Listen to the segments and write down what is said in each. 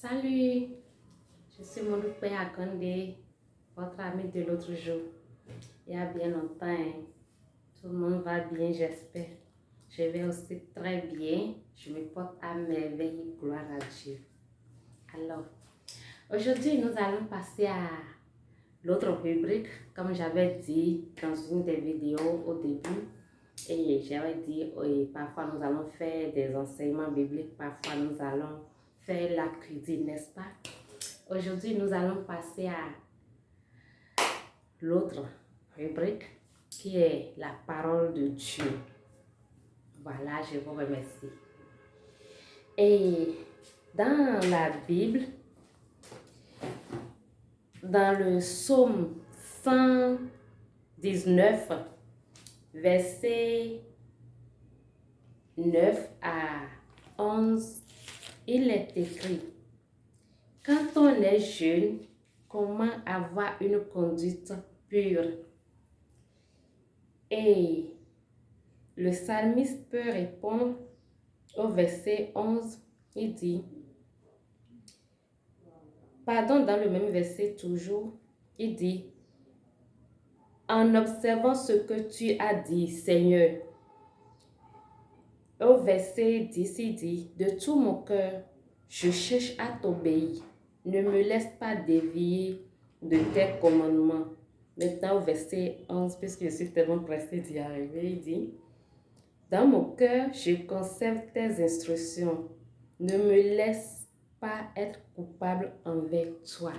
Salut, je suis Molupe Akande, votre amie de l'autre jour. Il y a bien longtemps, hein. Tout le monde va bien, j'espère. Je vais aussi très bien. Je me porte à merveille, gloire à Dieu. Alors, aujourd'hui, nous allons passer à l'autre rubrique, comme j'avais dit dans une des vidéos au début. Et j'avais dit, parfois nous allons faire des enseignements bibliques, parfois nous allons faire la cuisine, n'est-ce pas? Aujourd'hui, nous allons passer à l'autre rubrique qui est la parole de Dieu. Voilà, je vous remercie. Et dans la Bible, dans le psaume 119, verset 9 à 11, il est écrit: quand on est jeune, comment avoir une conduite pure? Et le psalmiste peut répondre au verset 11, il dit, pardon, dans le même verset toujours, il dit, en observant ce que tu as dit, Seigneur. Au verset 10, il dit, de tout mon cœur, je cherche à t'obéir. Ne me laisse pas dévier de tes commandements. Maintenant, au verset 11, puisque je suis tellement pressée d'y arriver, il dit, dans mon cœur, je conserve tes instructions. Ne me laisse pas être coupable envers toi.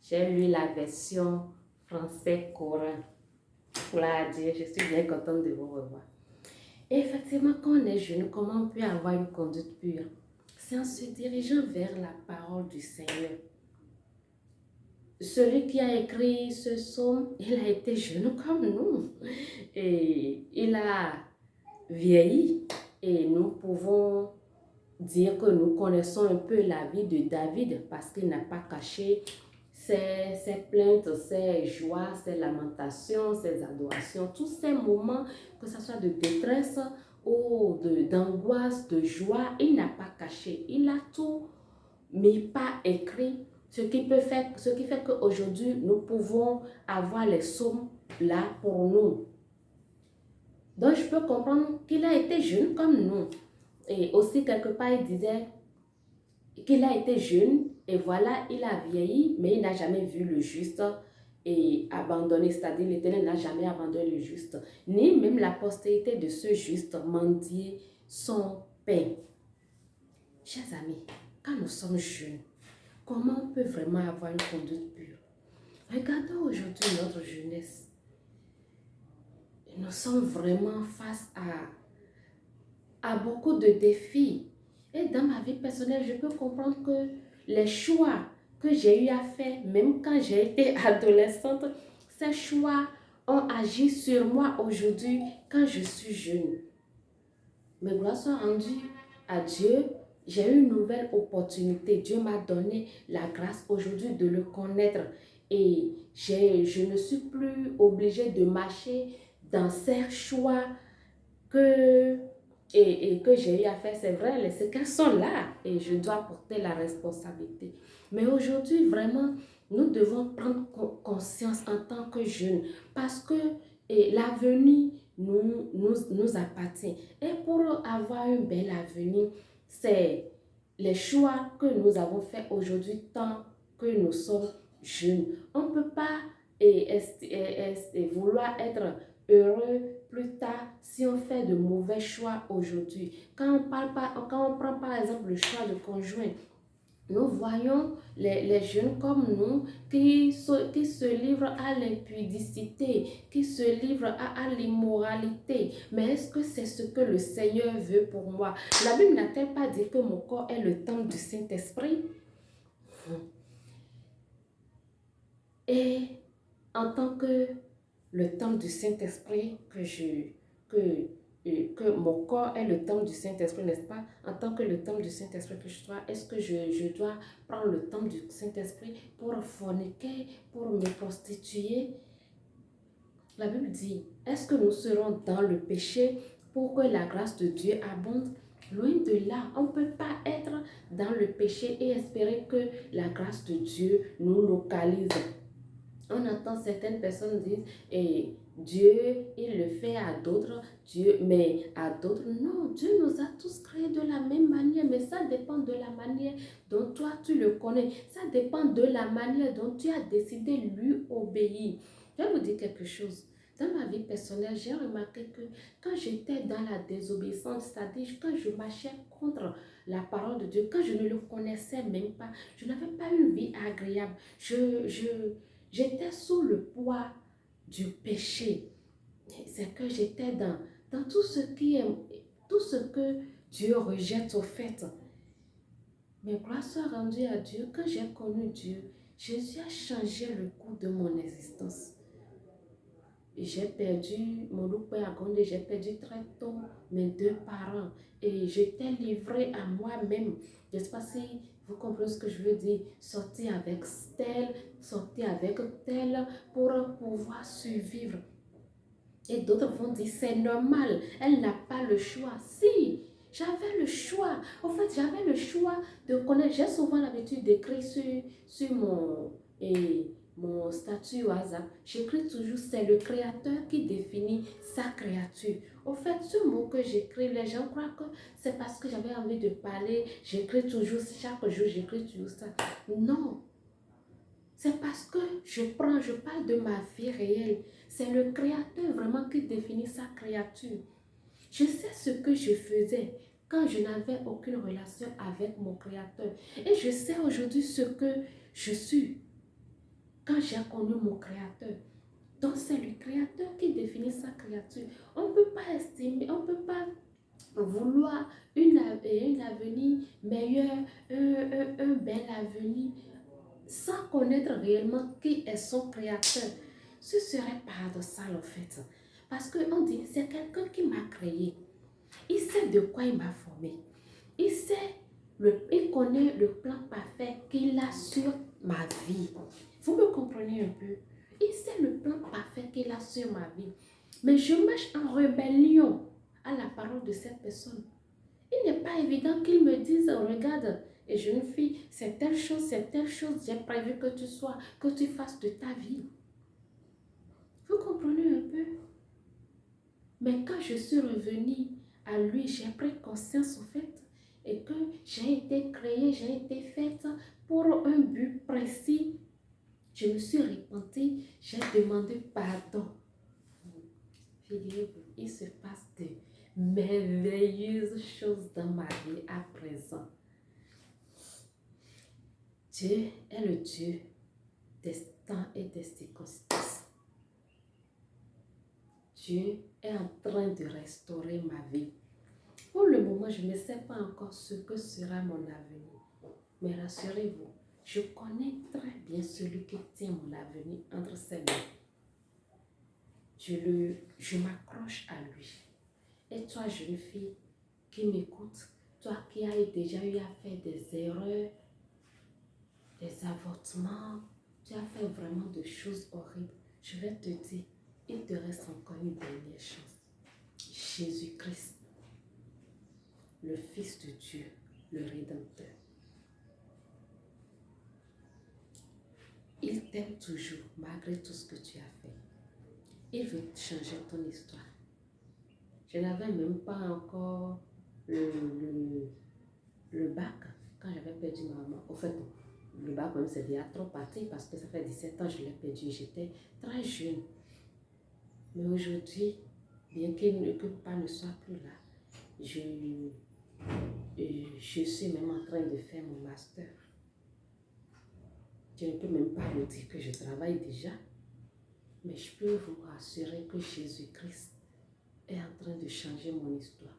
J'ai lu la version français courant. Gloire à Dieu, je suis bien contente de vous revoir. Et effectivement, quand on est jeune, comment on peut avoir une conduite pure? C'est en se dirigeant vers la parole du Seigneur. Celui qui a écrit ce psaume, il a été jeune comme nous. Et il a vieilli. Et nous pouvons dire que nous connaissons un peu la vie de David parce qu'il n'a pas caché ses plaintes, ses joies, ses lamentations, ses adorations, tous ces moments, que ce soit de détresse ou d'angoisse, de joie, il n'a pas caché. Il a tout mis par écrit, ce qui fait qu'aujourd'hui, nous pouvons avoir les psaumes là pour nous. Donc, je peux comprendre qu'il a été jeune comme nous. Et aussi, quelque part, il disait qu'il a été jeune et voilà, il a vieilli, mais il n'a jamais vu le juste et abandonné. C'est-à-dire, l'Éternel n'a jamais abandonné le juste, ni même la postérité de ce juste mendier son pain. Chers amis, quand nous sommes jeunes, comment on peut vraiment avoir une conduite pure? Regardons aujourd'hui notre jeunesse. Nous sommes vraiment face à beaucoup de défis. Et dans ma vie personnelle, je peux comprendre que les choix que j'ai eu à faire, même quand j'ai été adolescente, ces choix ont agi sur moi aujourd'hui quand je suis jeune. Mais gloire soit rendue à Dieu, j'ai eu une nouvelle opportunité. Dieu m'a donné la grâce aujourd'hui de le connaître. Et je ne suis plus obligée de marcher dans ces choix que j'ai eu à faire. C'est vrai, les séquences sont là et je dois porter la responsabilité. Mais aujourd'hui, vraiment, nous devons prendre conscience en tant que jeunes parce que l'avenir nous appartient. Et pour avoir un bel avenir, c'est les choix que nous avons faits aujourd'hui tant que nous sommes jeunes. On ne peut pas vouloir être heureux plus tard si on fait de mauvais choix aujourd'hui. Quand on prend par exemple le choix de conjoint, nous voyons les jeunes comme nous qui se livrent à l'impudicité, qui se livrent à l'immoralité. Mais est-ce que c'est ce que le Seigneur veut pour moi? La Bible n'a-t-elle pas dit que mon corps est le temple du Saint-Esprit? Et en tant que le temple du Saint-Esprit, que mon corps est le temple du Saint-Esprit, n'est-ce pas? En tant que le temple du Saint-Esprit que je dois, est-ce que je dois prendre le temple du Saint-Esprit pour forniquer, pour me prostituer? La Bible dit, est-ce que nous serons dans le péché pour que la grâce de Dieu abonde? Loin de là, on ne peut pas être dans le péché et espérer que la grâce de Dieu nous localise. On entend certaines personnes dire, et Dieu, il le fait à d'autres, Dieu, mais à d'autres, non, Dieu nous a tous créés de la même manière, mais ça dépend de la manière dont toi tu le connais, ça dépend de la manière dont tu as décidé lui obéir. Je vais vous dire quelque chose. Dans ma vie personnelle, j'ai remarqué que quand j'étais dans la désobéissance, c'est-à-dire quand je marchais contre la parole de Dieu, quand je ne le connaissais même pas, je n'avais pas une vie agréable. J'étais sous le poids du péché. C'est que j'étais dans tout ce qui est, tout ce que Dieu rejette au fait. Mais grâce soit rendue à Dieu, quand j'ai connu Dieu, Jésus a changé le cours de mon existence. J'ai perdu mon père à Gondé, j'ai perdu très tôt mes 2 parents et j'étais livrée à moi-même. Je ne sais pas si vous comprenez ce que je veux dire. Sortir avec tel, sortir avec tel pour pouvoir survivre. Et d'autres vont dire c'est normal, elle n'a pas le choix. Si, j'avais le choix. En fait, j'avais le choix de connaître. J'ai souvent l'habitude d'écrire sur mon statut WhatsApp. J'écris toujours, c'est le créateur qui définit sa créature. Au fait, ce mot que j'écris, les gens croient que c'est parce que j'avais envie de parler. J'écris toujours, chaque jour, j'écris toujours ça. Non. C'est parce que je parle de ma vie réelle. C'est le créateur vraiment qui définit sa créature. Je sais ce que je faisais quand je n'avais aucune relation avec mon créateur. Et je sais aujourd'hui ce que je suis quand j'ai connu mon créateur. Donc c'est le créateur qui définit sa créature. On ne peut pas estimer, on ne peut pas vouloir un avenir meilleur, un bel avenir sans connaître réellement qui est son créateur. Ce serait paradoxal en fait. Parce qu'on dit, c'est quelqu'un qui m'a créé. Il sait de quoi il m'a formé. Il connaît le plan parfait qu'il a sur ma vie. Vous me comprenez un peu? Il sait le plan parfait qu'il a sur ma vie. Mais je marche en rébellion à la parole de cette personne. Il n'est pas évident qu'il me dise, regarde, et jeune fille, c'est telle chose, j'ai prévu que tu fasses de ta vie. Vous comprenez un peu? Mais quand je suis revenue à lui, j'ai pris conscience au fait et que j'ai été créée, j'ai été faite pour un but précis. Je me suis repentie, j'ai demandé pardon. Figurez-vous, il se passe de merveilleuses choses dans ma vie à présent. Dieu est le Dieu des temps et des circonstances. Dieu est en train de restaurer ma vie. Pour le moment, je ne sais pas encore ce que sera mon avenir. Mais rassurez-vous, je connais très bien celui qui tient mon avenir entre ses mains. Je m'accroche à lui. Et toi, jeune fille qui m'écoute, toi qui as déjà eu à faire des erreurs, des avortements, tu as fait vraiment des choses horribles, je vais te dire, il te reste encore une dernière chance. Jésus-Christ, le Fils de Dieu, le Rédempteur. Il t'aime toujours malgré tout ce que tu as fait. Il veut changer ton histoire. Je n'avais même pas encore le bac quand j'avais perdu ma maman. Au fait, le bac même c'est déjà trop parti parce que ça fait 17 ans que je l'ai perdu. J'étais très jeune. Mais aujourd'hui, bien que papa ne soit plus là, je suis même en train de faire mon master. Je ne peux même pas vous dire que je travaille déjà, mais je peux vous rassurer que Jésus-Christ est en train de changer mon histoire.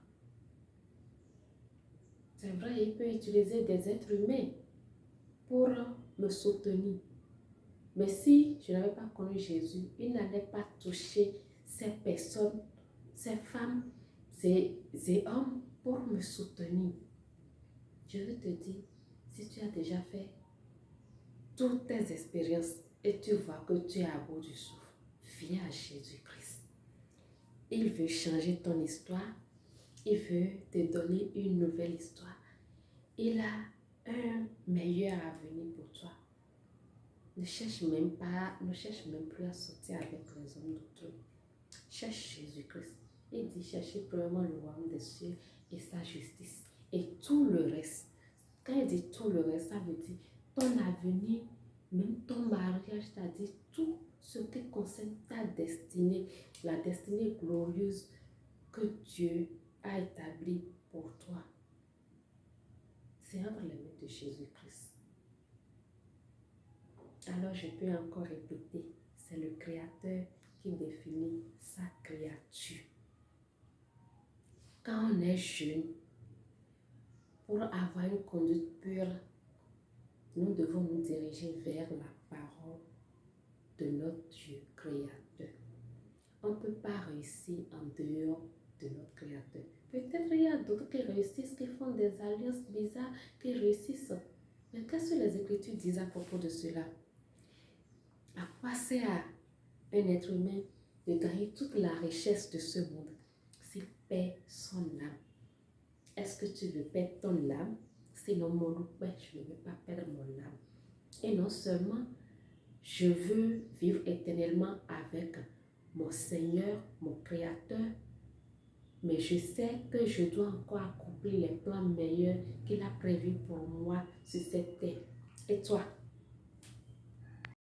C'est vrai, il peut utiliser des êtres humains pour me soutenir. Mais si je n'avais pas connu Jésus, il n'allait pas toucher ces personnes, ces femmes, ces hommes pour me soutenir. Je veux te dire, si tu as déjà fait toutes tes expériences et tu vois que tu es à bout du souffle, viens à Jésus-Christ. Il veut changer ton histoire. Il veut te donner une nouvelle histoire. Il a un meilleur avenir pour toi. Ne cherche même plus à sortir avec les hommes d'autrui. Cherche Jésus-Christ. Il dit cherchez premièrement le royaume des cieux et sa justice. Et tout le reste. Quand il dit tout le reste, ça veut dire ton avenir, même ton mariage, c'est-à-dire tout ce qui concerne ta destinée, la destinée glorieuse que Dieu a établie pour toi. C'est entre les mains de Jésus-Christ. Alors je peux encore répéter, c'est le Créateur qui définit sa créature. Quand on est jeune, pour avoir une conduite pure, nous devons nous diriger vers la parole de notre Dieu créateur. On ne peut pas réussir en dehors de notre créateur. Peut-être il y a d'autres qui réussissent, qui font des alliances bizarres, qui réussissent. Mais qu'est-ce que les Écritures disent à propos de cela? À quoi sert à un être humain de gagner toute la richesse de ce monde s'il perd son âme? Est-ce que tu veux perdre ton âme? Sinon, mon loup, je ne veux pas perdre mon âme. Et non seulement, je veux vivre éternellement avec mon Seigneur, mon Créateur, mais je sais que je dois encore accomplir les plans meilleurs qu'il a prévus pour moi sur cette terre. Et toi,